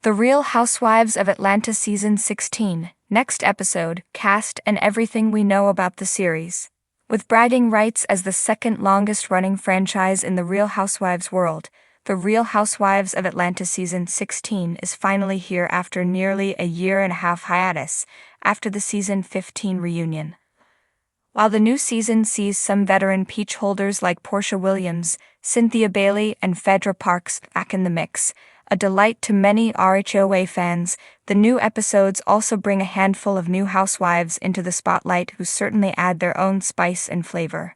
The Real Housewives of Atlanta Season 16, next episode, cast and everything we know about the series. With bragging rights as the second longest-running franchise in the Real Housewives world, The Real Housewives of Atlanta Season 16 is finally here after nearly a year-and-a-half hiatus, after the Season 15 reunion. While the new season sees some veteran peach holders like Portia Williams, Cynthia Bailey, and Phaedra Parks back in the mix, a delight to many RHOA fans, the new episodes also bring a handful of new housewives into the spotlight who certainly add their own spice and flavor.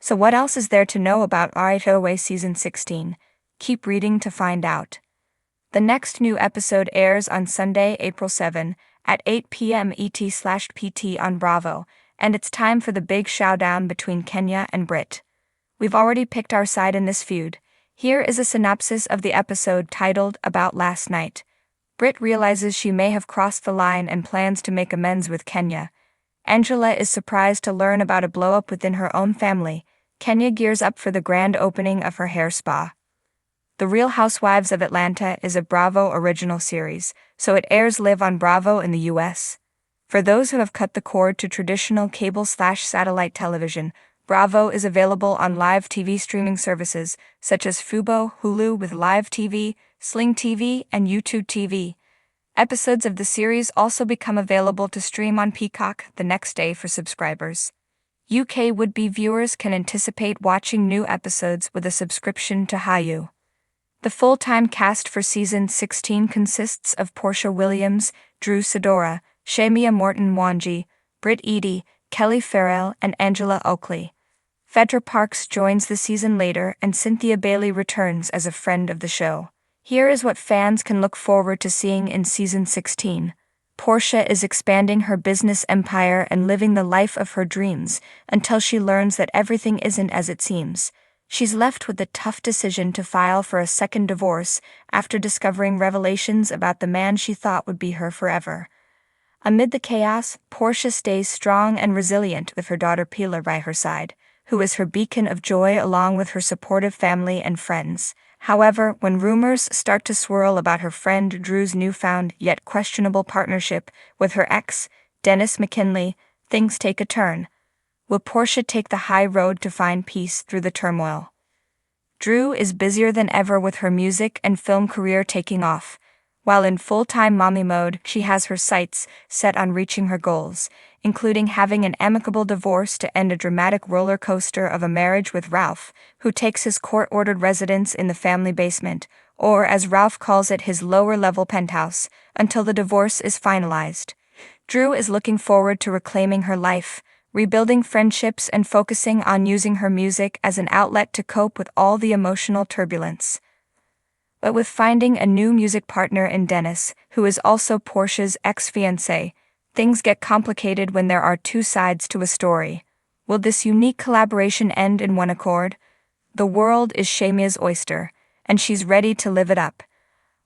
So what else is there to know about RHOA Season 16? Keep reading to find out. The next new episode airs on Sunday, April 7, at 8 p.m. ET/PT on Bravo, and it's time for the big showdown between Kenya and Britt. We've already picked our side in this feud. Here is a synopsis of the episode titled About Last Night. Britt realizes she may have crossed the line and plans to make amends with Kenya. Angela is surprised to learn about a blow-up within her own family. Kenya gears up for the grand opening of her hair spa. The Real Housewives of Atlanta is a Bravo original series, so it airs live on Bravo in the U.S. For those who have cut the cord to traditional cable/satellite television, Bravo is available on live TV streaming services such as Fubo, Hulu with Live TV, Sling TV, and YouTube TV. Episodes of the series also become available to stream on Peacock the next day for subscribers. UK would-be viewers can anticipate watching new episodes with a subscription to Hulu. The full-time cast for Season 16 consists of Portia Williams, Drew Sidora, Shamia Morton-Wanji, Britt Eady, Kelly Farrell, and Angela Oakley. Phaedra Parks joins the season later and Cynthia Bailey returns as a friend of the show. Here is what fans can look forward to seeing in Season 16. Portia is expanding her business empire and living the life of her dreams until she learns that everything isn't as it seems. She's left with the tough decision to file for a second divorce after discovering revelations about the man she thought would be her forever. Amid the chaos, Portia stays strong and resilient with her daughter Pilar by her side, who is her beacon of joy along with her supportive family and friends. However, when rumors start to swirl about her friend Drew's newfound yet questionable partnership with her ex, Dennis McKinley, things take a turn. Will Portia take the high road to find peace through the turmoil? Drew is busier than ever with her music and film career taking off. While in full-time mommy mode, she has her sights set on reaching her goals, including having an amicable divorce to end a dramatic roller coaster of a marriage with Ralph, who takes his court-ordered residence in the family basement, or as Ralph calls it, his lower-level penthouse, until the divorce is finalized. Drew is looking forward to reclaiming her life, rebuilding friendships and focusing on using her music as an outlet to cope with all the emotional turbulence. But with finding a new music partner in Dennis, who is also Portia's ex-fiancé, things get complicated when there are two sides to a story. Will this unique collaboration end in one accord? The world is Shamia's oyster, and she's ready to live it up.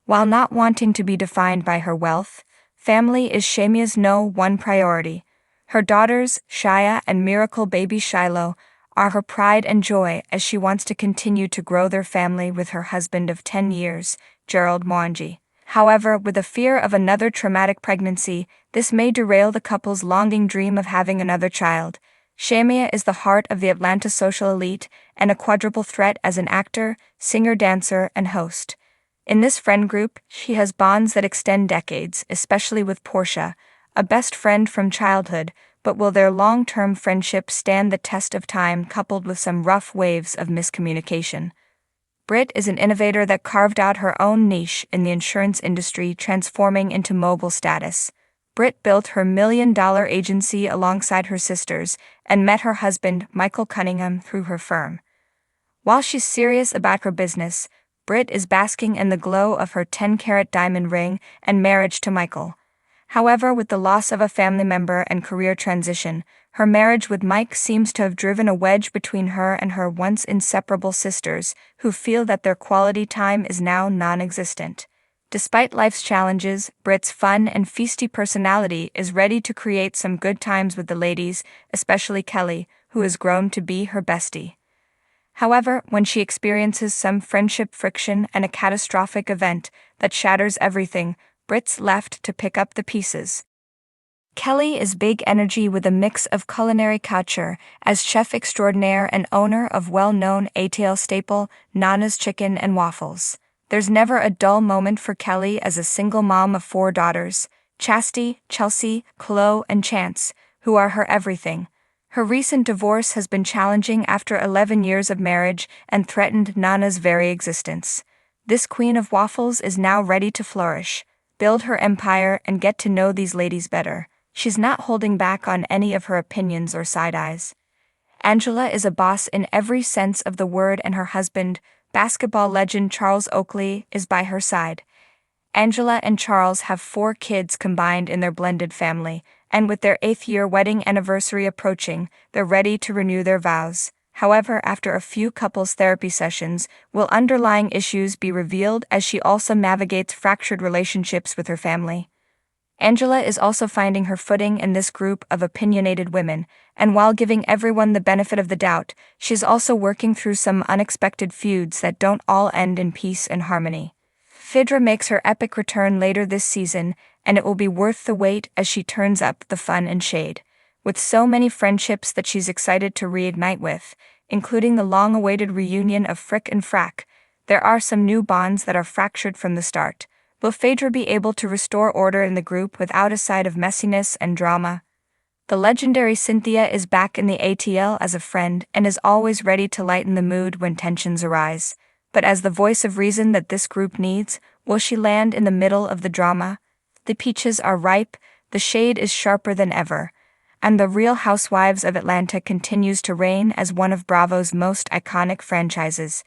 While not wanting to be defined by her wealth, family is Shamia's #1 priority. Her daughters, Shia and miracle baby Shiloh, are her pride and joy as she wants to continue to grow their family with her husband of 10 years, Gerald Mwangi. However, with a fear of another traumatic pregnancy, this may derail the couple's longing dream of having another child. Shamia is the heart of the Atlanta social elite and a quadruple threat as an actor, singer, dancer, and host. In this friend group, she has bonds that extend decades, especially with Portia, a best friend from childhood, but will their long-term friendship stand the test of time coupled with some rough waves of miscommunication? Britt is an innovator that carved out her own niche in the insurance industry, transforming into mogul status. Britt built her million-dollar agency alongside her sisters and met her husband, Michael Cunningham, through her firm. While she's serious about her business, Britt is basking in the glow of her 10-carat diamond ring and marriage to Michael. However, with the loss of a family member and career transition, her marriage with Mike seems to have driven a wedge between her and her once inseparable sisters, who feel that their quality time is now non-existent. Despite life's challenges, Britt's fun and feisty personality is ready to create some good times with the ladies, especially Kelly, who has grown to be her bestie. However, when she experiences some friendship friction and a catastrophic event, that shatters everything, Brits left to pick up the pieces. Kelly is big energy with a mix of culinary culture as chef extraordinaire and owner of well-known ATL staple, Nana's Chicken and Waffles. There's never a dull moment for Kelly as a single mom of 4 daughters, Chastity, Chelsea, Chloe, and Chance, who are her everything. Her recent divorce has been challenging after 11 years of marriage and threatened Nana's very existence. This queen of waffles is now ready to flourish, build her empire, and get to know these ladies better. She's not holding back on any of her opinions or side-eyes. Angela is a boss in every sense of the word, and her husband, basketball legend Charles Oakley, is by her side. Angela and Charles have 4 kids combined in their blended family, and with their 8th-year wedding anniversary approaching, they're ready to renew their vows. However, after a few couples therapy sessions, will underlying issues be revealed as she also navigates fractured relationships with her family. Angela is also finding her footing in this group of opinionated women, and while giving everyone the benefit of the doubt, she's also working through some unexpected feuds that don't all end in peace and harmony. Phaedra makes her epic return later this season, and it will be worth the wait as she turns up the fun and shade. With so many friendships that she's excited to reignite with, including the long-awaited reunion of Frick and Frack, there are some new bonds that are fractured from the start. Will Phaedra be able to restore order in the group without a side of messiness and drama? The legendary Cynthia is back in the ATL as a friend and is always ready to lighten the mood when tensions arise. But as the voice of reason that this group needs, will she land in the middle of the drama? The peaches are ripe, the shade is sharper than ever, and the Real Housewives of Atlanta continues to reign as one of Bravo's most iconic franchises.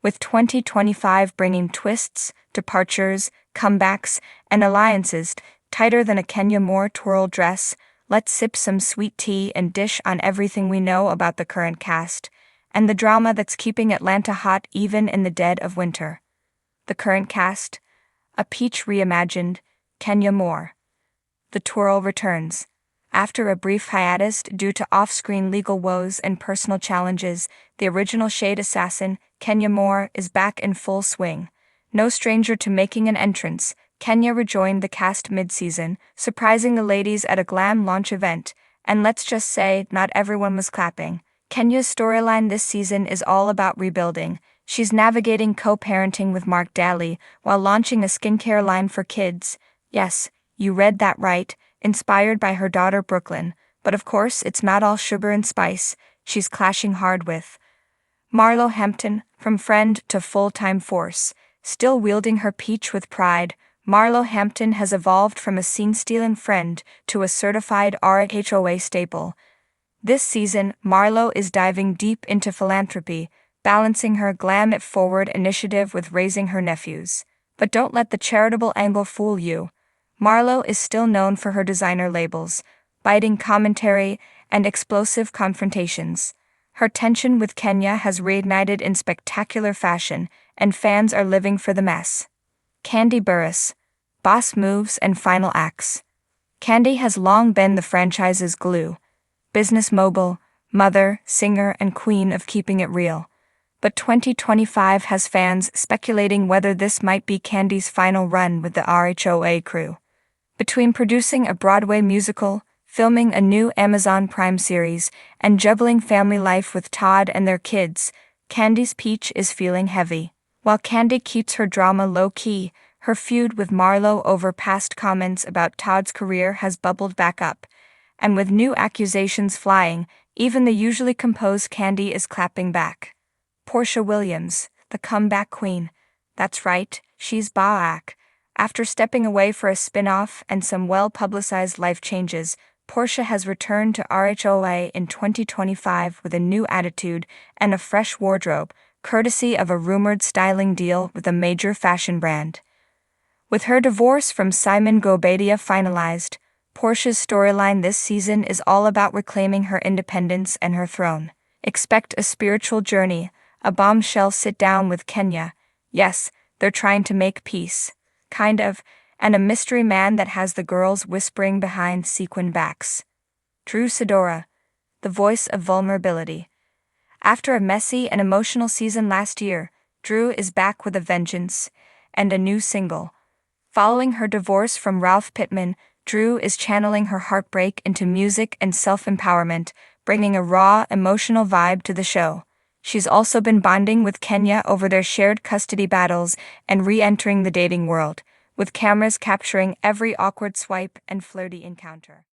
With 2025 bringing twists, departures, comebacks, and alliances tighter than a Kenya Moore twirl dress, let's sip some sweet tea and dish on everything we know about the current cast, and the drama that's keeping Atlanta hot even in the dead of winter. The current cast: a peach reimagined, Kenya Moore. The twirl returns. After a brief hiatus due to off-screen legal woes and personal challenges, the original Shade assassin, Kenya Moore, is back in full swing. No stranger to making an entrance, Kenya rejoined the cast mid-season, surprising the ladies at a glam launch event, and let's just say, not everyone was clapping. Kenya's storyline this season is all about rebuilding. She's navigating co-parenting with Mark Daly while launching a skincare line for kids. Yes, you read that right, inspired by her daughter Brooklyn, but of course it's not all sugar and spice. She's clashing hard with Marlo Hampton, from friend to full-time force. Still wielding her peach with pride, Marlo Hampton has evolved from a scene-stealing friend to a certified RHOA staple. This season, Marlo is diving deep into philanthropy, balancing her glam-it-forward initiative with raising her nephews. But don't let the charitable angle fool you. Marlo is still known for her designer labels, biting commentary, and explosive confrontations. Her tension with Kenya has reignited in spectacular fashion, and fans are living for the mess. Kandi Burruss, boss moves and final acts. Kandi has long been the franchise's glue. Business mogul, mother, singer, and queen of keeping it real. But 2025 has fans speculating whether this might be Kandi's final run with the RHOA crew. Between producing a Broadway musical, filming a new Amazon Prime series, and juggling family life with Todd and their kids, Kandi's peach is feeling heavy. While Kandi keeps her drama low-key, her feud with Marlo over past comments about Todd's career has bubbled back up. And with new accusations flying, even the usually composed Kandi is clapping back. Portia Williams, the comeback queen. That's right, she's back. After stepping away for a spin-off and some well-publicized life changes, Portia has returned to RHOA in 2025 with a new attitude and a fresh wardrobe, courtesy of a rumored styling deal with a major fashion brand. With her divorce from Simon Gobadia finalized, Portia's storyline this season is all about reclaiming her independence and her throne. Expect a spiritual journey, a bombshell sit-down with Kenya. Yes, they're trying to make peace. Kind of, and a mystery man that has the girls whispering behind sequin backs. Drew Sidora, the voice of vulnerability. After a messy and emotional season last year, Drew is back with a vengeance, and a new single, Following her divorce from Ralph Pittman, Drew is channeling her heartbreak into music and self-empowerment, bringing a raw, emotional vibe to the show. She's also been bonding with Kenya over their shared custody battles and re-entering the dating world, with cameras capturing every awkward swipe and flirty encounter.